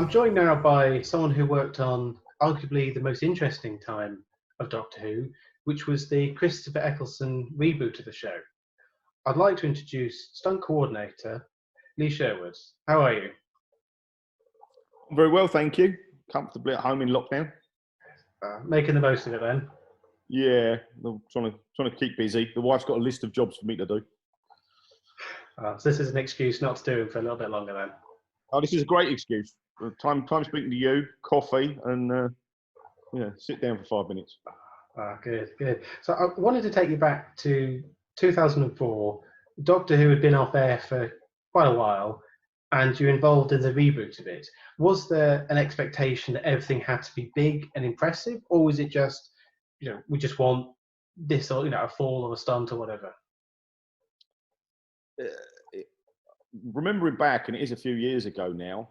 I'm joined now by someone who worked on arguably the most interesting time of Doctor Who, which was the Christopher Eccleston reboot of the show. I'd like to introduce Stunt Co-ordinator Sherwood. How are you? Very well, thank you. Comfortably at home in lockdown. Making the most of it then? Yeah, I'm trying to keep busy. The wife's got a list of jobs for me to do. So this is an excuse not to do it for a little bit longer then? Oh, this is a great excuse. Time speaking to you, coffee, and sit down for 5 minutes. Good. So I wanted to take you back to 2004. Doctor Who had been off air for quite a while, and you're involved in the reboot of it. Was there an expectation that everything had to be big and impressive, or was it just, we just want this, or a fall or a stunt or whatever? Remembering back, and it is a few years ago now,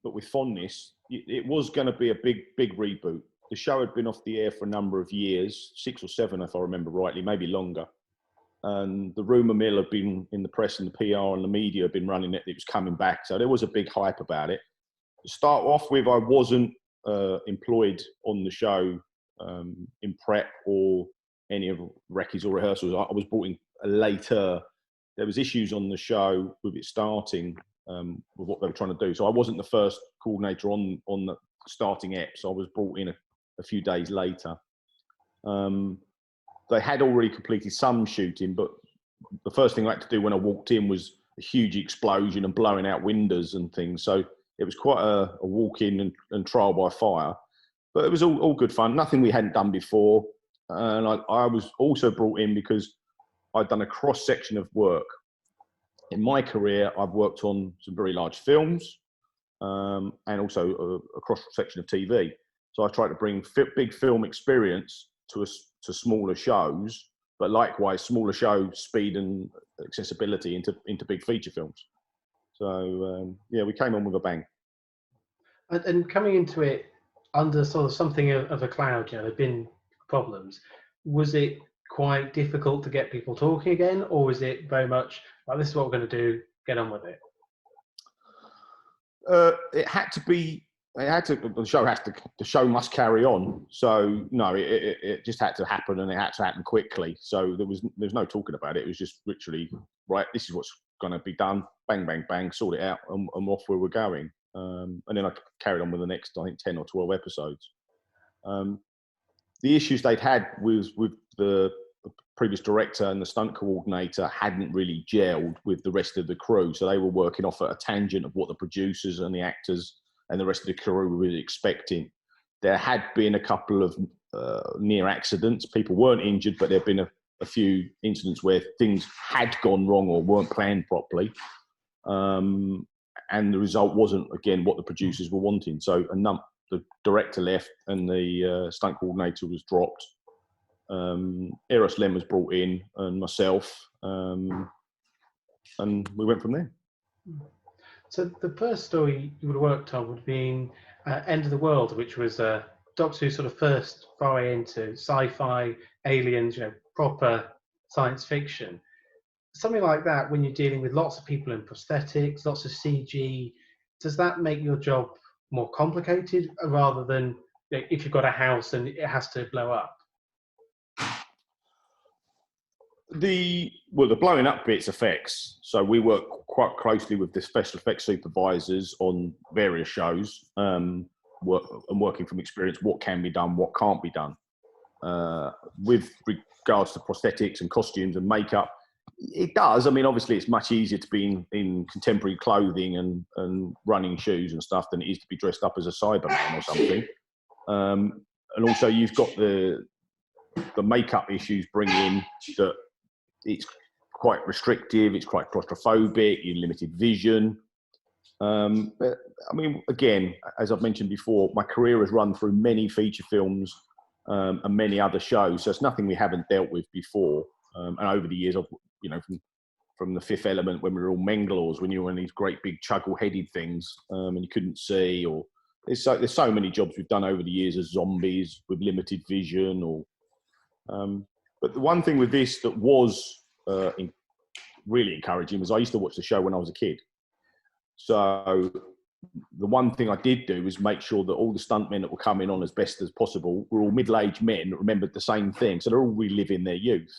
but with fondness, it was going to be a big reboot. The show had been off the air for a number of years, 6 or 7 if I remember rightly, maybe longer. And the rumour mill had been in the press and the PR and the media had been running it was coming back. So there was a big hype about it. To start off with, I wasn't employed on the show in prep or any of recce's or rehearsals. I was brought in later. There was issues on the show with it starting with what they were trying to do. So I wasn't the first coordinator on the starting ep. So I was brought in a few days later. They had already completed some shooting, but the first thing I had to do when I walked in was a huge explosion and blowing out windows and things. So it was quite a walk in and trial by fire. But it was all good fun, nothing we hadn't done before. And I was also brought in because I'd done a cross-section of work. In my career, I've worked on some very large films and also a cross-section of TV. So I tried to bring big film experience to smaller shows, but likewise smaller show speed and accessibility into big feature films. So we came on with a bang. And coming into it under sort of something of a cloud, there've been problems. Was it quite difficult to get people talking again, or was it very much like, this is what we're going to do, get on with it? The show must carry on. So no, it just had to happen, and it had to happen quickly. So there's no talking about it. It was just literally, right, this is what's going to be done. Bang, bang, bang, sort it out, and off we were going. And then I carried on with the next, I think, 10 or 12 episodes. The issues they'd had with the previous director and the stunt coordinator hadn't really gelled with the rest of the crew. So they were working off at a tangent of what the producers and the actors and the rest of the crew were expecting. There had been a couple of near accidents. People weren't injured, but there'd been a few incidents where things had gone wrong or weren't planned properly. And the result wasn't, again, what the producers were wanting. So the director left and the stunt coordinator was dropped. Eros Lem was brought in, and myself, and we went from there. So the first story you would have worked on would have been End of the World, which was Doctor Who's sort of first foray into sci-fi, aliens, proper science fiction. Something like that, when you're dealing with lots of people in prosthetics, lots of CG, does that make your job more complicated rather than if you've got a house and it has to blow up? The blowing up bit's effects. So we work quite closely with the special effects supervisors on various shows, working from experience, what can be done, what can't be done. With regards to prosthetics and costumes and makeup, it does. I mean, obviously, it's much easier to be in contemporary clothing and running shoes and stuff than it is to be dressed up as a Cyberman or something. And also, you've got the makeup issues bring in that it's quite restrictive, it's quite claustrophobic, you're limited vision. But, I mean, again, as I've mentioned before, my career has run through many feature films and many other shows, so it's nothing we haven't dealt with before. And over the years, from The Fifth Element, when we were all Menglors, when you were in these great big chuggle-headed things and you couldn't see, or there's so many jobs we've done over the years as zombies with limited vision, or but the one thing with this that was really encouraging was I used to watch the show when I was a kid. So the one thing I did do was make sure that all the stuntmen that were coming on as best as possible were all middle-aged men that remembered the same thing. So they're all reliving their youth.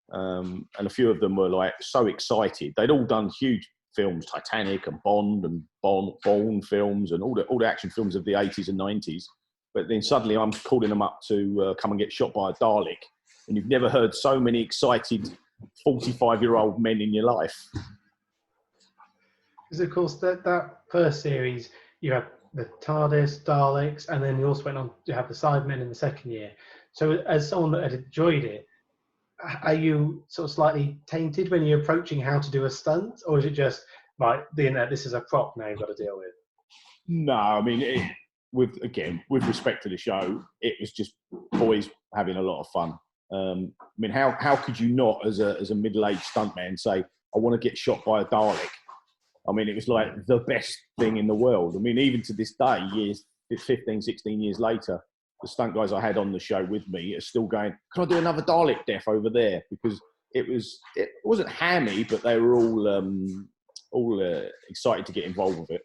And a few of them were like so excited. They'd all done huge films, Titanic and Bond and Bourne films and all the action films of the 80s and 90s. But then suddenly I'm calling them up to come and get shot by a Dalek. And you've never heard so many excited 45-year-old men in your life. Because of course that first series, you had the TARDIS, Daleks, and then you also went on to have the Cybermen in the second year. So as someone that had enjoyed it, are you sort of slightly tainted when you're approaching how to do a stunt, or is it just like this is a prop now you've got to deal with? No, I mean, with respect to the show, it was just boys having a lot of fun. I mean, how could you not, as a middle-aged stuntman, say, I want to get shot by a Dalek? I mean, it was like the best thing in the world. I mean, even to this day, 15, 16 years later, the stunt guys I had on the show with me are still going, can I do another Dalek death over there? Because it wasn't hammy, but they were all excited to get involved with it.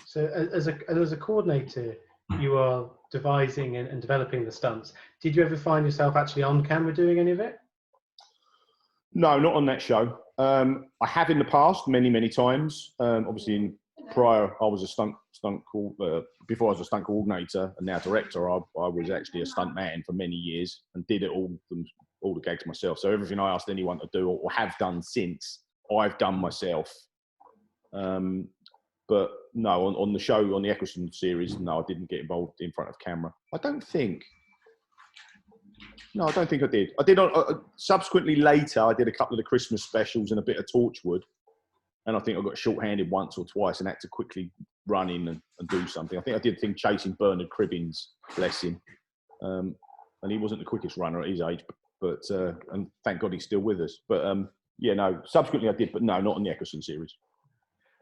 So as a coordinator, you are devising and developing the stunts. Did you ever find yourself actually on camera doing any of it? No, not on that show. I have in the past, many times. Obviously, prior, I was a before I was a stunt coordinator and now director, I was actually a stunt man for many years and did all the gags myself. So everything I asked anyone to do or have done since, I've done myself. But no, on the show, on the Emerson series, no, I didn't get involved in front of camera. I don't think I did. I did subsequently later, I did a couple of the Christmas specials and a bit of Torchwood. And I think I got short-handed once or twice and had to quickly run in and do something. I think I did a thing chasing Bernard Cribbins, bless him. And he wasn't the quickest runner at his age, but and thank God he's still with us. But yeah, no, subsequently I did, but no, not on the Eccleston series.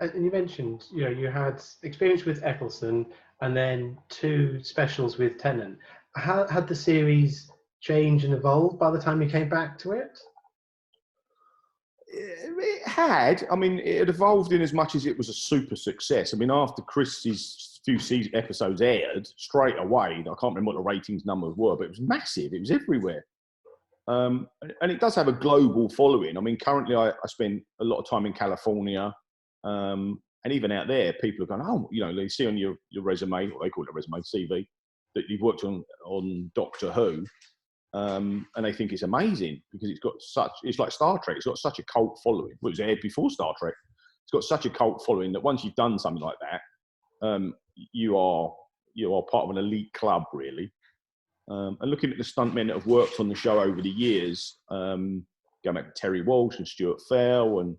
And you mentioned, you had experience with Eccleston and then 2 specials with Tennant. How had the series changed and evolved by the time you came back to it? It had. I mean, it had evolved in as much as it was a super success. I mean, after Chris's few episodes aired, straight away, I can't remember what the ratings numbers were, but it was massive. It was everywhere. And it does have a global following. I mean, currently I spend a lot of time in California. And even out there, people are going, oh, they see on your resume, what they call it a resume, CV, that you've worked on Doctor Who. And they think it's amazing because it's like Star Trek. It's got such a cult following. Well, it was aired before Star Trek. It's got such a cult following that once you've done something like that, you are part of an elite club, really. And looking at the stuntmen that have worked on the show over the years, going back to Terry Walsh and Stuart Fell and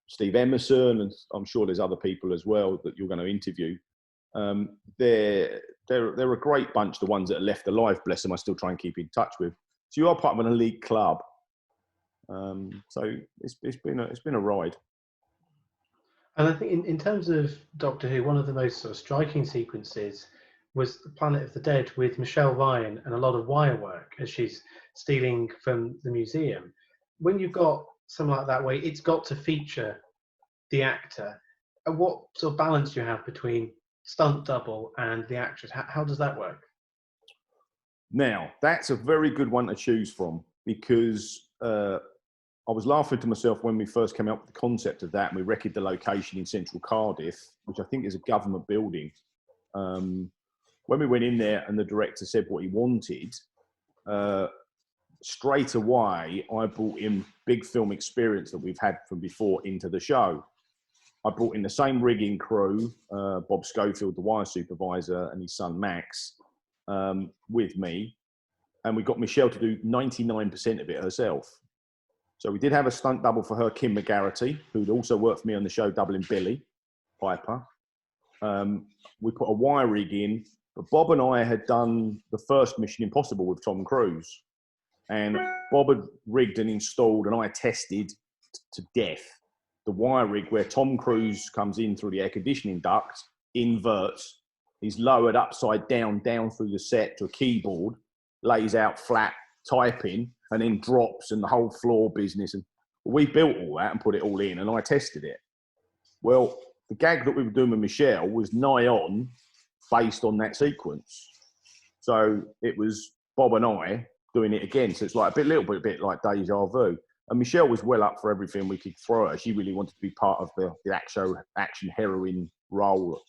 Steve Emerson, and I'm sure there's other people as well that you're going to interview. They're a great bunch, the ones that are left alive, bless them, I still try and keep in touch with. So you are part of an elite club. So it's been a ride. And I think in terms of Doctor Who, one of the most sort of striking sequences was the Planet of the Dead with Michelle Ryan and a lot of wire work as she's stealing from the museum. When you've got something like that, where it's got to feature the actor, what sort of balance do you have between stunt double and the actress? How does that work? Now, that's a very good one to choose from because I was laughing to myself when we first came up with the concept of that and we recce'd the location in central Cardiff, which I think is a government building. When we went in there and the director said what he wanted, straight away, I brought in big film experience that we've had from before into the show. I brought in the same rigging crew, Bob Schofield, the wire supervisor, and his son Max, with me. And we got Michelle to do 99% of it herself. So we did have a stunt double for her, Kim McGarrity, who'd also worked for me on the show doubling Billy Piper. We put a wire rig in, but Bob and I had done the first Mission Impossible with Tom Cruise. And Bob had rigged and installed, and I tested to death the wire rig where Tom Cruise comes in through the air conditioning duct, inverts, he's lowered upside down through the set to a keyboard, lays out flat, typing, and then drops and the whole floor business. And we built all that and put it all in, and I tested it. Well, the gag that we were doing with Michelle was nigh on based on that sequence. So it was Bob and I doing it again. So it's like a little bit like deja vu. And Michelle was well up for everything we could throw at her. She really wanted to be part of the action heroine role.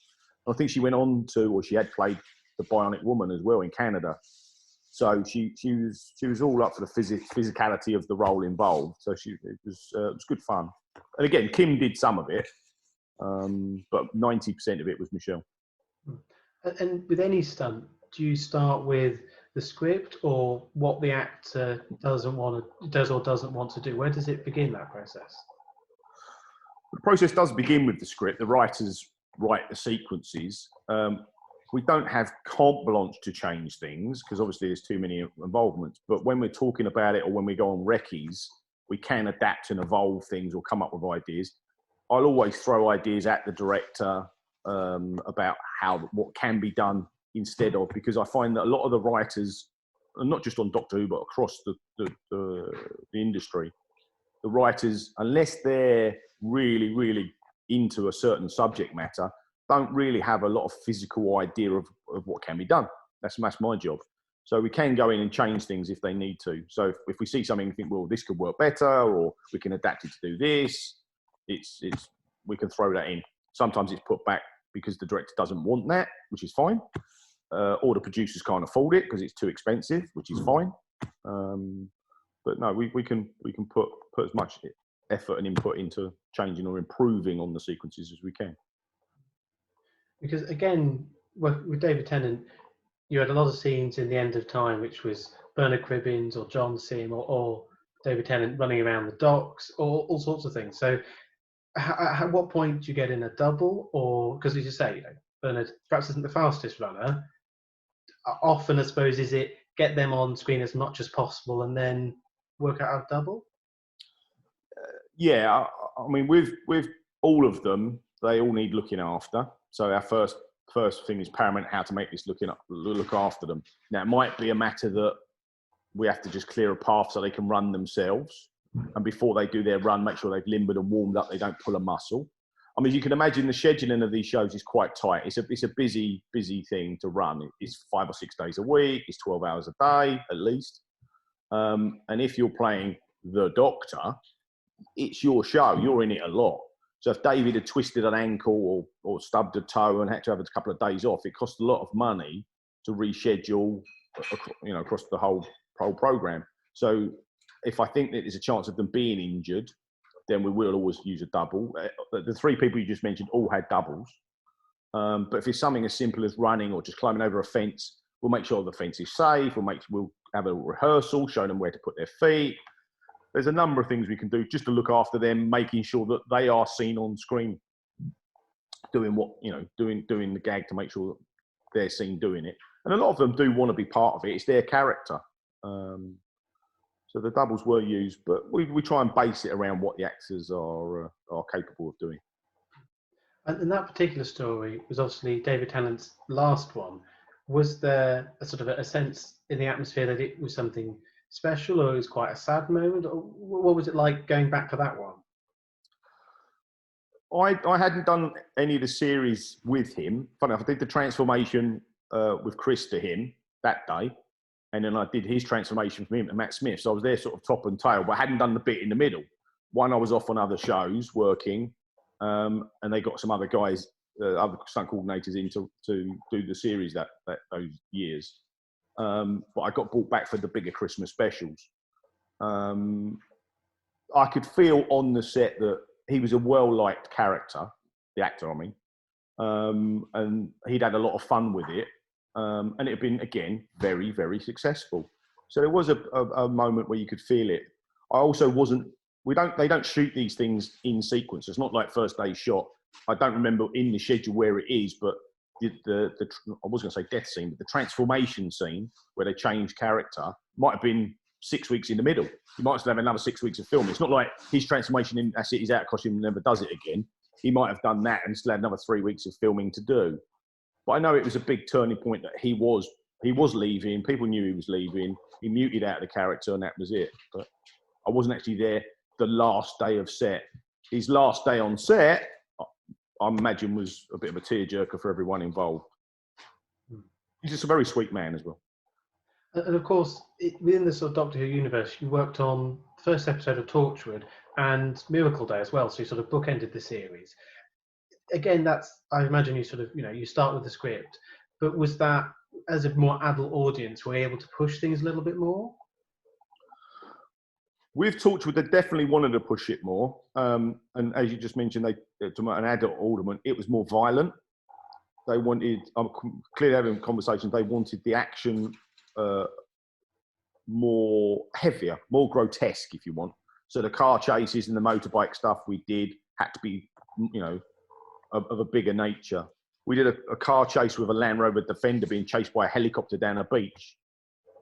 I think she went on to, or she had played the Bionic Woman as well in Canada. So she was all up for the physicality of the role involved. So it was good fun. And again, Kim did some of it, but 90% of it was Michelle. And with any stunt, do you start with the script or what the actor does or doesn't want to do? Where does it begin, that process? The process does begin with the script. The writers write the sequences. We don't have carte blanche to change things because obviously there's too many involvements. But when we're talking about it or when we go on recce's, we can adapt and evolve things or come up with ideas. I'll always throw ideas at the director about what can be done instead of, because I find that a lot of the writers, and not just on Doctor Who, but across the industry, the writers, unless they're really, really into a certain subject matter, don't really have a lot of physical idea of what can be done. That's my job. So we can go in and change things if they need to. So if we see something and think, well, this could work better, or we can adapt it to do this, we can throw that in. Sometimes it's put back because the director doesn't want that, which is fine. Or the producers can't afford it because it's too expensive, which is fine. But no, we can put as much effort and input into changing or improving on the sequences as we can. Because again, with David Tennant, you had a lot of scenes in The End of Time, which was Bernard Cribbins or John Sim or David Tennant running around the docks, or all sorts of things. So at what point do you get in a double? Or, because as you say, Bernard perhaps isn't the fastest runner. Often, I suppose, is it get them on screen as much as possible and then work out a double? Yeah, I mean, with all of them, they all need looking after. So our first thing is paramount, how to make this look after them. Now, it might be a matter that we have to just clear a path so they can run themselves. And before they do their run, make sure they've limbered and warmed up, they don't pull a muscle. I mean, you can imagine the scheduling of these shows is quite tight. It's a busy thing to run. It's 5 or 6 days a week. It's 12 hours a day, at least. And if you're playing the Doctor, it's your show. You're in it a lot. So if David had twisted an ankle or stubbed a toe and had to have a couple of days off, it cost a lot of money to reschedule, across the whole program. So if I think that there's a chance of them being injured, then we will always use a double. The 3 people you just mentioned all had doubles. But if it's something as simple as running or just climbing over a fence, we'll make sure the fence is safe. We'll have a rehearsal, show them where to put their feet. There's a number of things we can do just to look after them, making sure that they are seen on screen, doing the gag to make sure that they're seen doing it. And a lot of them do want to be part of it. It's their character. So the doubles were used, but we try and base it around what the actors are capable of doing. And that particular story was obviously David Tennant's last one. Was there a sort of a sense in the atmosphere that it was something special, or it was quite a sad moment? Or what was it like going back to that one? I hadn't done any of the series with him. Funny enough, I did the transformation with Chris to him that day. And then I did his transformation from him to Matt Smith. So I was there sort of top and tail, but I hadn't done the bit in the middle. One, I was off on other shows working, and they got some other guys, other stunt coordinators in to do the series those years. But I got brought back for the bigger Christmas specials. I could feel on the set that he was a well-liked character, the actor, I mean, and he'd had a lot of fun with it. And it had been, again, very, very successful. So there was a moment where you could feel it. I also wasn't, they don't shoot these things in sequence. It's not like first day shot. I don't remember in the schedule where it is, but I was going to say death scene, but the transformation scene where they change character might have been 6 weeks in the middle. You might still have another 6 weeks of filming. It's not like his transformation, that's it, he's out of costume and never does it again. He might have done that and still had another 3 weeks of filming to do. But I know it was a big turning point that he was leaving. People knew he was leaving. He muted out the character and that was it. But I wasn't actually there the last day of set. His last day on set, I imagine was a bit of a tearjerker for everyone involved. He's just a very sweet man as well. And of course, within the sort of Doctor Who universe, you worked on the first episode of Torchwood and Miracle Day as well. So you sort of bookended the series. Again, I imagine you sort of, you start with the script, but was that, as a more adult audience, were you able to push things a little bit more? With Torchwood, they definitely wanted to push it more. And as you just mentioned, to an adult audience, it was more violent. They wanted, I'm clearly having conversations, they wanted the action more heavier, more grotesque, if you want. So the car chases and the motorbike stuff we did had to be, of a bigger nature. We did a car chase with a Land Rover Defender being chased by a helicopter down a beach.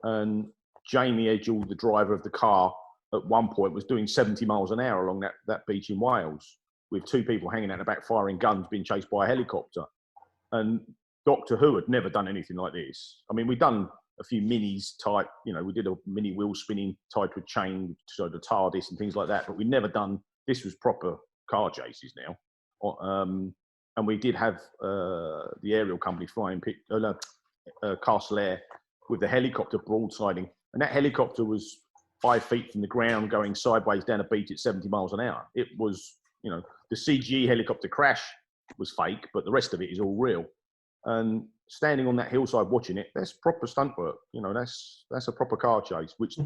And Jamie Edgell, the driver of the car, at one point was doing 70 miles an hour along that beach in Wales, with two people hanging out the back firing guns being chased by a helicopter. And Doctor Who had never done anything like this. I mean, we'd done a few minis type, we did a mini wheel spinning tied with chain, so the TARDIS and things like that, but we'd never done, this was proper car chases now. And we did have the aerial company flying Castle Air with the helicopter broadsiding. And that helicopter was 5 feet from the ground going sideways down a beach at 70 miles an hour. It was, the CGE helicopter crash was fake, but the rest of it is all real. And standing on that hillside watching it, that's proper stunt work. That's a proper car chase, which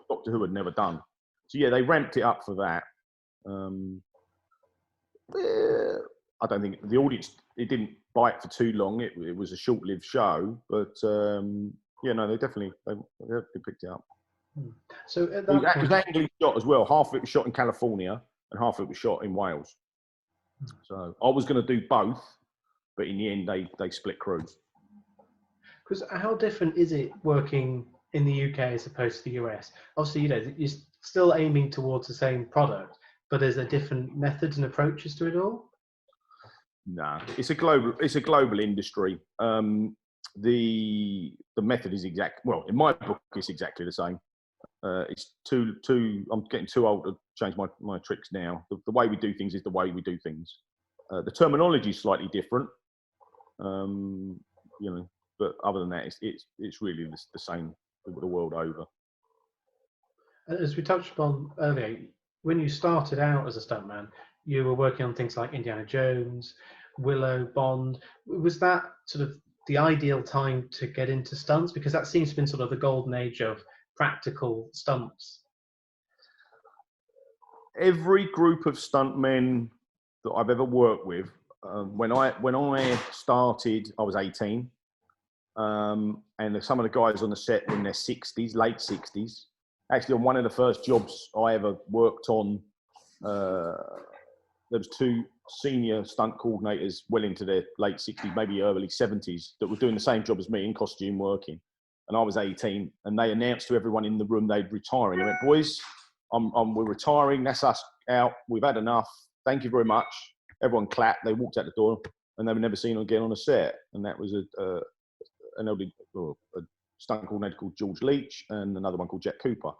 Doctor Who had never done. So yeah, they ramped it up for that. I don't think the audience, it didn't bite for too long. It was a short-lived show, but they definitely picked it up. So at it that was angrily shot as well. Half of it was shot in California and half of it was shot in Wales. So I was going to do both, but in the end they split crews. Because how different is it working in the UK as opposed to the US? Obviously, you're still aiming towards the same product, but there's a different methods and approaches to it all. No, it's a global industry. The method is in my book, it's exactly the same. It's too. I'm getting too old to change my tricks now. The way we do things is the way we do things. The terminology is slightly different, but other than that, it's really the same the world over. As we touched upon earlier, when you started out as a stuntman, you were working on things like Indiana Jones, Willow, Bond. Was that sort of the ideal time to get into stunts? Because that seems to have been sort of the golden age of practical stunts. Every group of stuntmen that I've ever worked with, when I started, I was 18, and some of the guys on the set were in their 60s, late 60s. Actually, on one of the first jobs I ever worked on, there was two senior stunt coordinators well into their late 60s, maybe early 70s, that were doing the same job as me in costume working. And I was 18, and they announced to everyone in the room they'd retiring. They went, boys, we're retiring. That's us out. We've had enough. Thank you very much. Everyone clapped. They walked out the door, and they were never seen again on a set. And that was a stunt coordinator called George Leach and another one called Jack Cooper.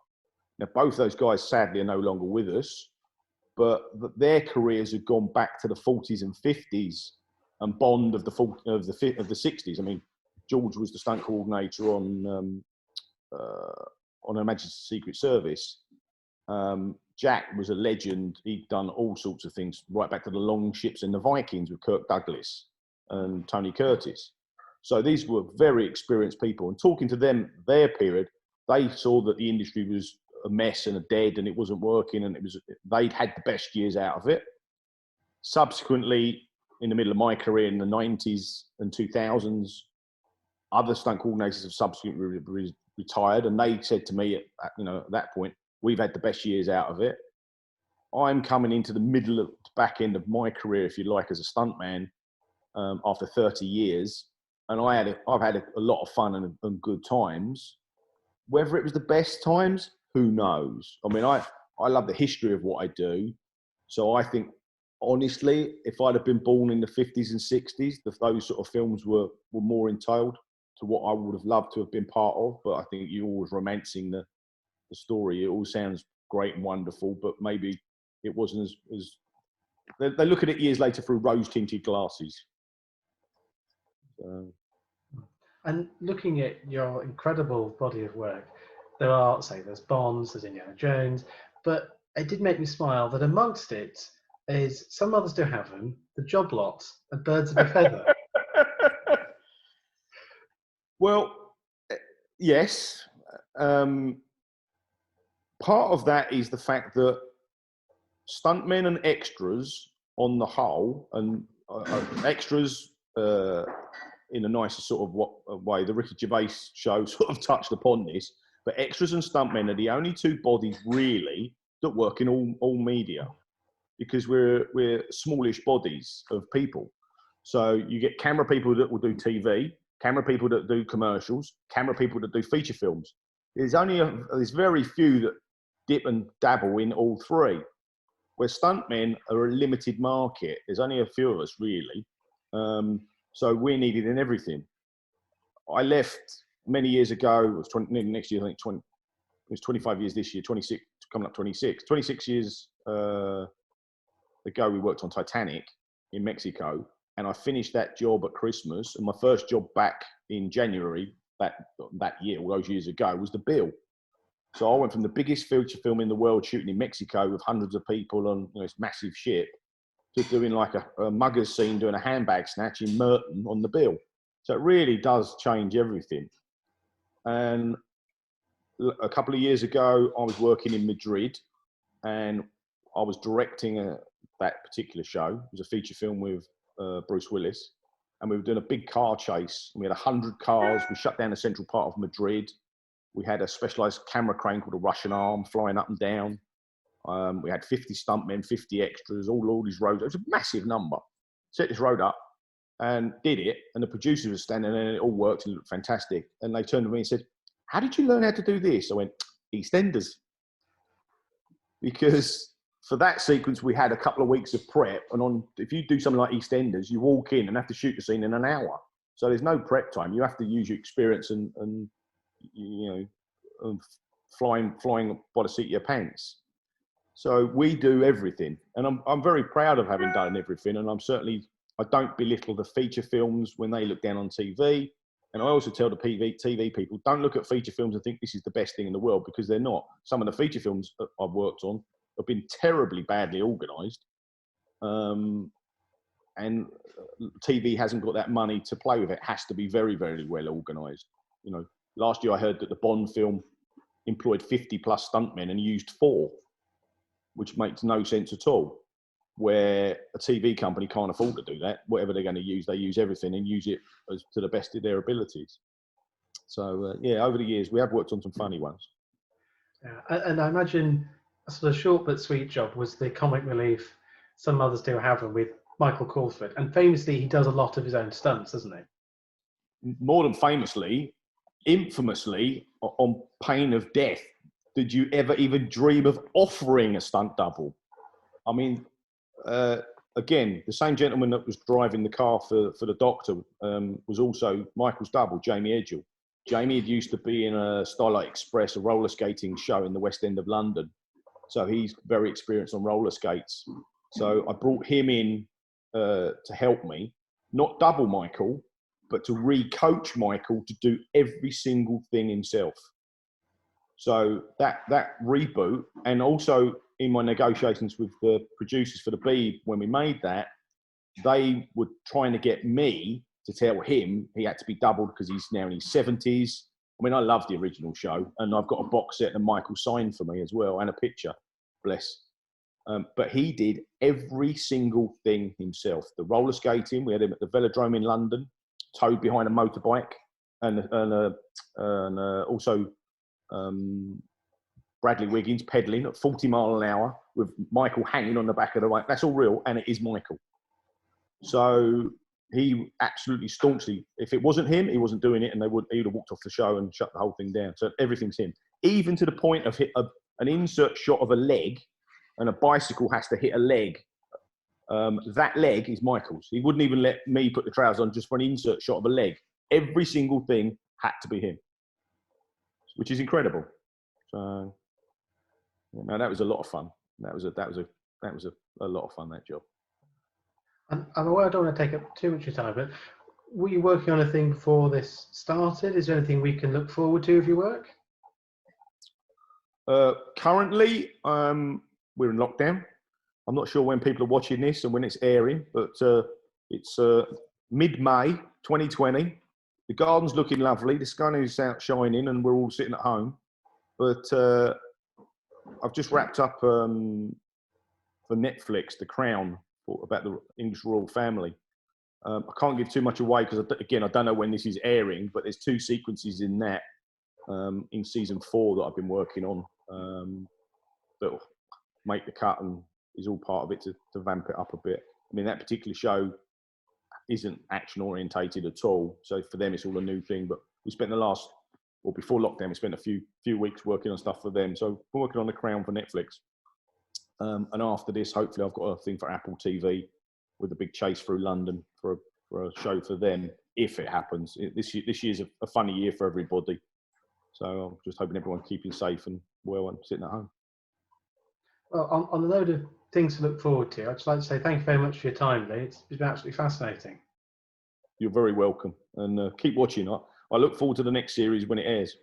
Now, both those guys sadly are no longer with us, but their careers have gone back to the 40s and 50s, and Bond of the 60s. I mean, George was the stunt coordinator on Her Majesty's Secret Service. Jack was a legend. He'd done all sorts of things, right back to the Longships and the Vikings with Kirk Douglas and Tony Curtis. So these were very experienced people. And talking to them, their period, they saw that the industry was a mess and a dead, and it wasn't working, and they'd had the best years out of it. Subsequently, in the middle of my career in the 90s and 2000s, other stunt coordinators have subsequently retired, and they said to me at that point, we've had the best years out of it. I'm coming into the middle of back end of my career, if you like, as a stuntman, after 30 years, and I've had a lot of fun and good times. Whether it was the best times, who knows? I mean, I love the history of what I do, so I think, honestly, if I'd have been born in the 50s and 60s, those sort of films were more entailed to what I would have loved to have been part of. But I think you're always romancing the story. It all sounds great and wonderful, but maybe it wasn't as they look at it years later through rose-tinted glasses. And looking at your incredible body of work, there's Bonds, there's Indiana Jones, but it did make me smile that amongst it is Some Others Do Have Them, The Job Lot, and Birds of a Feather. Well, yes. Part of that is the fact that stuntmen and extras on the whole, and extras in a nicer sort of way, the Ricky Gervais show sort of touched upon this, but extras and stuntmen are the only two bodies really that work in all media, because we're smallish bodies of people. So you get camera people that will do TV, camera people that do commercials, camera people that do feature films. There's very few that dip and dabble in all three. Where stuntmen are a limited market. There's only a few of us really. So we're needed in everything. I left many years ago, it was next year, I think it was 25 years this year, 26, coming up 26. 26 years ago, we worked on Titanic in Mexico, and I finished that job at Christmas, and my first job back in January that year, all those years ago, was the bill. So I went from the biggest feature film in the world, shooting in Mexico with hundreds of people on this massive ship, to doing like a muggers scene, doing a handbag snatch in Merton on the bill. So it really does change everything. And a couple of years ago, I was working in Madrid, and I was directing that particular show. It was a feature film with Bruce Willis, and we were doing a big car chase. We had 100 cars. We shut down the central part of Madrid. We had a specialised camera crane called a Russian arm flying up and down. We had 50 stuntmen, 50 extras, all these roads. It was a massive number. Set this road up and did it. And the producers were standing there, and it all worked and it looked fantastic. And they turned to me and said, "How did you learn how to do this?" I went, "EastEnders." Because for that sequence, we had a couple of weeks of prep. And if you do something like EastEnders, you walk in and have to shoot the scene in an hour. So there's no prep time. You have to use your experience and flying by the seat of your pants. So we do everything, and I'm very proud of having done everything. And I don't belittle the feature films when they look down on TV. And I also tell the TV people, don't look at feature films and think this is the best thing in the world, because they're not. Some of the feature films I've worked on have been terribly badly organised, and TV hasn't got that money to play with. It has to be very, very well organised. Last year I heard that the Bond film employed 50 plus stuntmen and used 4, which makes no sense at all. Where a TV company can't afford to do that. Whatever they're going to use, they use everything and use it to the best of their abilities. So over the years we have worked on some funny ones. Yeah, and I imagine a sort of short but sweet job was the comic relief Some Others Do Have Them with Michael Caulfield, and famously he does a lot of his own stunts, doesn't he? More than famously, infamously, on pain of death, did you ever even dream of offering a stunt double? I mean, again, the same gentleman that was driving the car for the Doctor was also Michael's double, Jamie Edgell. Jamie had used to be in a Starlight Express, a roller skating show in the West End of London. So he's very experienced on roller skates. So I brought him in to help me, not double Michael, but to re-coach Michael to do every single thing himself. So that reboot, and also in my negotiations with the producers for the Beeb, when we made that, they were trying to get me to tell him he had to be doubled because he's now in his 70s. I mean, I love the original show, and I've got a box set that Michael signed for me as well, and a picture, bless. But he did every single thing himself. The roller skating, we had him at the Velodrome in London, towed behind a motorbike, and also Bradley Wiggins pedaling at 40 miles an hour with Michael hanging on the back of the bike. That's all real, and it is Michael. So he absolutely staunchly, if it wasn't him, he wasn't doing it, and he would have walked off the show and shut the whole thing down. So everything's him, even to the point of an insert shot of a leg, and a bicycle has to hit a leg. That leg is Michael's. He wouldn't even let me put the trousers on just for an insert shot of a leg. Every single thing had to be him, which is incredible. So, that was a lot of fun. That was a lot of fun, that job. I'm aware I don't want to take up too much of your time, but were you working on a thing before this started? Is there anything we can look forward to of your work? Currently, we're in lockdown. I'm not sure when people are watching this and when it's airing, but it's mid-May 2020. The garden's looking lovely. The sun is out shining, and we're all sitting at home. But I've just wrapped up for Netflix, The Crown, about the English royal family. I can't give too much away because, again, I don't know when this is airing, but there's 2 sequences in that in season 4 that I've been working on that'll make the cut and is all part of it to vamp it up a bit. I mean, that particular show isn't action orientated at all, so for them it's all a new thing. But we spent before lockdown, we spent a few weeks working on stuff for them. So we're working on The Crown for Netflix, and after this, hopefully, I've got a thing for Apple TV with a big chase through London for a show for them if it happens. This year's a funny year for everybody, so I'm just hoping everyone's keeping safe and well and sitting at home. Well, on the load of things to look forward to, I'd just like to say thank you very much for your time, Lee. It's been absolutely fascinating. You're very welcome, and keep watching. I look forward to the next series when it airs.